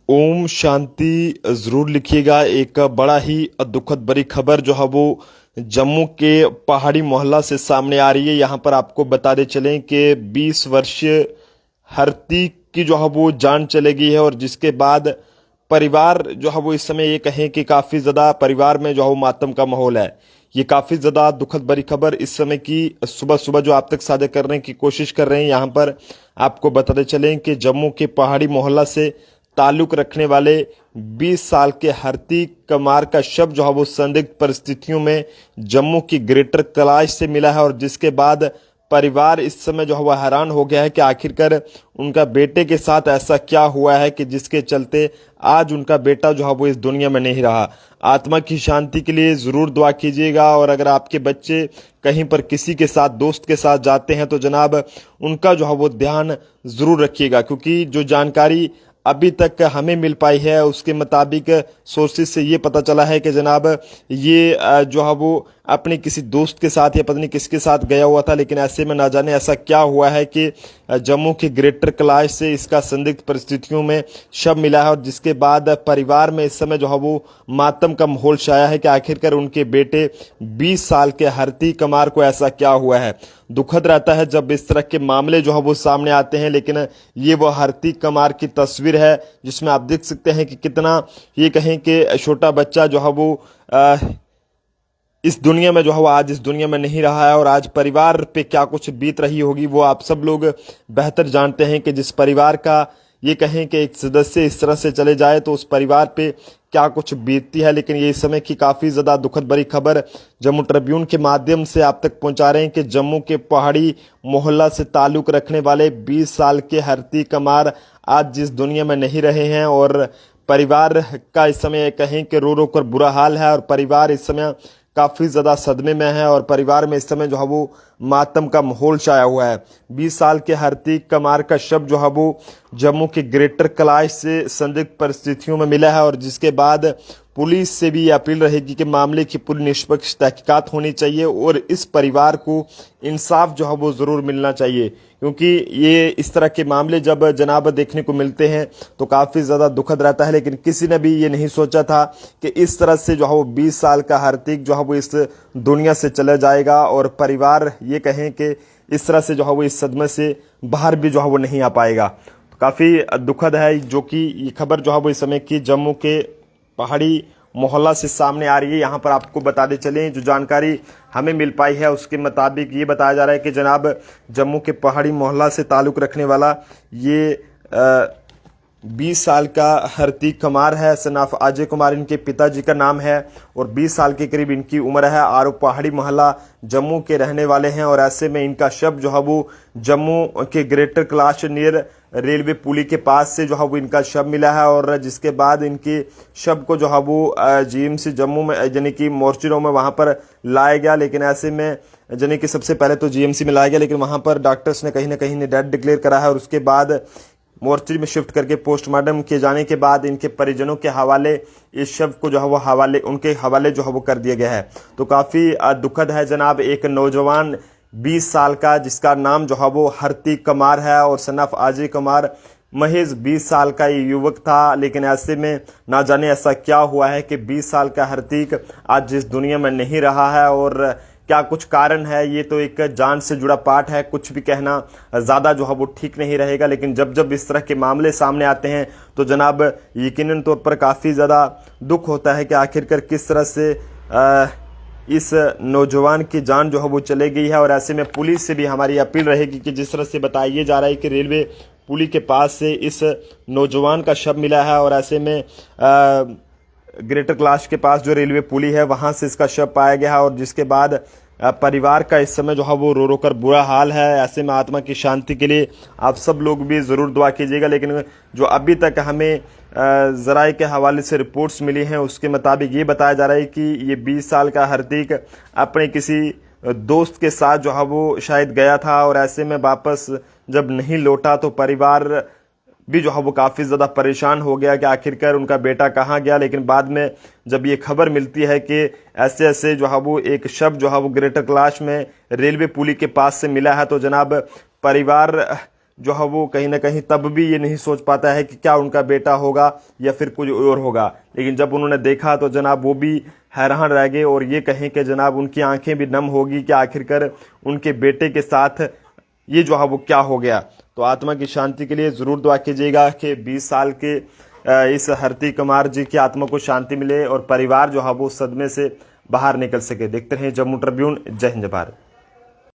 ओम शांति ज़रूर लिखिएगा। एक बड़ा ही दुखद बड़ी खबर जो है वो जम्मू के पहाड़ी मोहल्ला से सामने आ रही है। यहाँ पर आपको बताते चलें कि 20 वर्षीय हरतीक की जो है वो जान चली गई है, और जिसके बाद परिवार जो है वो इस समय ये कहें कि काफ़ी ज़्यादा परिवार में जो है वो मातम का माहौल है। ये काफ़ी ज़्यादा दुखद बड़ी खबर इस समय की सुबह सुबह जो आप तक साझा करने की कोशिश कर रहे हैं। यहाँ पर आपको बताते चलें कि जम्मू के पहाड़ी मोहल्ला से ताल्लुक रखने वाले 20 साल के हरतीक कमार का शव जो है वो संदिग्ध परिस्थितियों में जम्मू की ग्रेटर कैलाश से मिला है, और जिसके बाद परिवार इस समय जो है वह हैरान हो गया है कि आखिरकार उनका बेटे के साथ ऐसा क्या हुआ है कि जिसके चलते आज उनका बेटा जो है वो इस दुनिया में नहीं रहा। आत्मा की शांति के लिए ज़रूर दुआ कीजिएगा, और अगर आपके बच्चे कहीं पर किसी के साथ दोस्त के साथ जाते हैं तो जनाब उनका जो है वो ध्यान ज़रूर रखिएगा, क्योंकि जो जानकारी अभी तक हमें मिल पाई है उसके मुताबिक सोर्सेज से ये पता चला है कि जनाब ये जो है वो अपने किसी दोस्त के साथ या पता नहीं किसके साथ गया हुआ था, लेकिन ऐसे में ना जाने ऐसा क्या हुआ है कि जम्मू के ग्रेटर कैलाश से इसका संदिग्ध परिस्थितियों में शव मिला है, और जिसके बाद परिवार में इस समय जो है वो मातम का माहौल छाया है कि आखिरकार उनके बेटे 20 साल के हरतीक कमार को ऐसा क्या हुआ है। दुखद रहता है जब इस तरह के मामले जो है वो सामने आते हैं, लेकिन ये वो हरतीक कमार की तस्वीर है जिसमें आप देख सकते हैं कि कितना ये कहें कि छोटा बच्चा जो है वो इस दुनिया में जो है वो आज इस दुनिया में नहीं रहा है, और आज परिवार पे क्या कुछ बीत रही होगी वो आप सब लोग बेहतर जानते हैं कि जिस परिवार का ये कहें कि एक सदस्य इस तरह से चले जाए तो उस परिवार पे क्या कुछ बीतती है। लेकिन ये इस समय की काफ़ी ज़्यादा दुखद बड़ी खबर जम्मू ट्रिब्यून के माध्यम से आप तक पहुंचा रहे हैं कि जम्मू के पहाड़ी मोहल्ला से ताल्लुक़ रखने वाले 20 साल के हरतीक कमार आज जिस दुनिया में नहीं रहे हैं, और परिवार का इस समय कहें कि रो रो कर बुरा हाल है, और परिवार इस समय काफ़ी ज़्यादा सदमे में है, और परिवार में इस समय जो है वो मातम का माहौल छाया हुआ है। 20 साल के हरतीक कमार का शव जो है वो जम्मू के ग्रेटर कैलाश से संदिग्ध परिस्थितियों में मिला है, और जिसके बाद पुलिस से भी अपील रहेगी कि मामले की पूरी निष्पक्ष तहकीकात होनी चाहिए, और इस परिवार को इंसाफ जो है वो ज़रूर मिलना चाहिए, क्योंकि ये इस तरह के मामले जब जनाब देखने को मिलते हैं तो काफ़ी ज़्यादा दुखद रहता है। लेकिन किसी ने भी ये नहीं सोचा था कि इस तरह से जो है वो 20 साल का हरतीक जो है वो इस दुनिया से चला जाएगा, और परिवार ये कहें कि इस तरह से जो है वो इस सदमे से बाहर भी जो है वो नहीं आ पाएगा। तो काफ़ी दुखद है जो कि ये खबर जो है वो इस समय की जम्मू के पहाड़ी मोहल्ला से सामने आ रही है। यहाँ पर आपको बताते चलें जो जानकारी हमें मिल पाई है उसके मुताबिक ये बताया जा रहा है कि जनाब जम्मू के पहाड़ी मोहल्ला से ताल्लुक़ रखने वाला ये 20 साल का हरतीक कमार है। सनाफ अजय कुमार इनके पिताजी का नाम है, और 20 साल के करीब इनकी उम्र है, और पहाड़ी मोहल्ला जम्मू के रहने वाले हैं। और ऐसे में इनका शव जो है वो जम्मू के ग्रेटर कैलाश नियर रेलवे पुली के पास से जो है वो इनका शव मिला है, और जिसके बाद इनके शव को जो है वो जीएमसी जम्मू में यानी कि मोर्चरों में वहाँ पर लाया गया। लेकिन ऐसे में यानी कि सबसे पहले तो जीएमसी में लाया गया, लेकिन वहाँ पर डॉक्टर्स ने कहीं ना कहीं डेथ डिक्लेयर करा है, और उसके बाद मोर्चरी में शिफ्ट करके पोस्टमार्टम किए जाने के बाद इनके परिजनों के हवाले इस शव को जो है वो उनके हवाले जो है वो कर दिया गया है। तो काफ़ी दुखद है जनाब। एक नौजवान 20 साल का जिसका नाम जो है वो हरतीक कमार है, और सनफ अजय कुमार महज 20 साल का ये युवक था। लेकिन ऐसे में ना जाने ऐसा क्या हुआ है कि 20 साल का हरतीक आज जिस दुनिया में नहीं रहा है, और क्या कुछ कारण है ये तो एक जान से जुड़ा पाठ है, कुछ भी कहना ज़्यादा जो है वो ठीक नहीं रहेगा। लेकिन जब जब इस तरह के मामले सामने आते हैं तो जनाब यकीनन तौर पर काफ़ी ज़्यादा दुख होता है कि आखिरकार किस तरह से इस नौजवान की जान जो है वो चले गई है। और ऐसे में पुलिस से भी हमारी अपील रहेगी कि जिस तरह से बताया जा रहा है कि रेलवे पुली के पास से इस नौजवान का शव मिला है, और ऐसे में ग्रेटर कैलाश के पास जो रेलवे पुली है वहां से इसका शव पाया गया है, और जिसके बाद परिवार का इस समय जो है वो रो रो कर बुरा हाल है। ऐसे में आत्मा की शांति के लिए आप सब लोग भी ज़रूर दुआ कीजिएगा। लेकिन जो अभी तक हमें ज़राए के हवाले से रिपोर्ट्स मिली हैं उसके मुताबिक ये बताया जा रहा है कि ये 20 साल का हरतीक अपने किसी दोस्त के साथ जो है वो शायद गया था, और ऐसे में वापस जब नहीं लौटा तो परिवार भी जो है वो काफ़ी ज़्यादा परेशान हो गया कि आखिरकार उनका बेटा कहाँ गया। लेकिन बाद में जब ये खबर मिलती है कि ऐसे ऐसे जो है वो एक शव जो है वो ग्रेटर कैलाश में रेलवे पुली के पास से मिला है, तो जनाब परिवार जो है वो कहीं ना कहीं तब भी ये नहीं सोच पाता है कि क्या उनका बेटा होगा या फिर कुछ और होगा। लेकिन जब उन्होंने देखा तो जनाब वो भी हैरान रह गए और ये कहें कि जनाब उनकी आंखें भी नम होगी कि आखिरकार उनके बेटे के साथ ये जो है वो क्या हो गया। तो आत्मा की शांति के लिए ज़रूर दुआ कीजिएगा कि 20 साल के इस हरती कुमार जी की आत्मा को शांति मिले और परिवार जो है वो सदमे से बाहर निकल सके। देखते रहें जम्मू ट्रिब्यून। जय हिंद, जय भारत।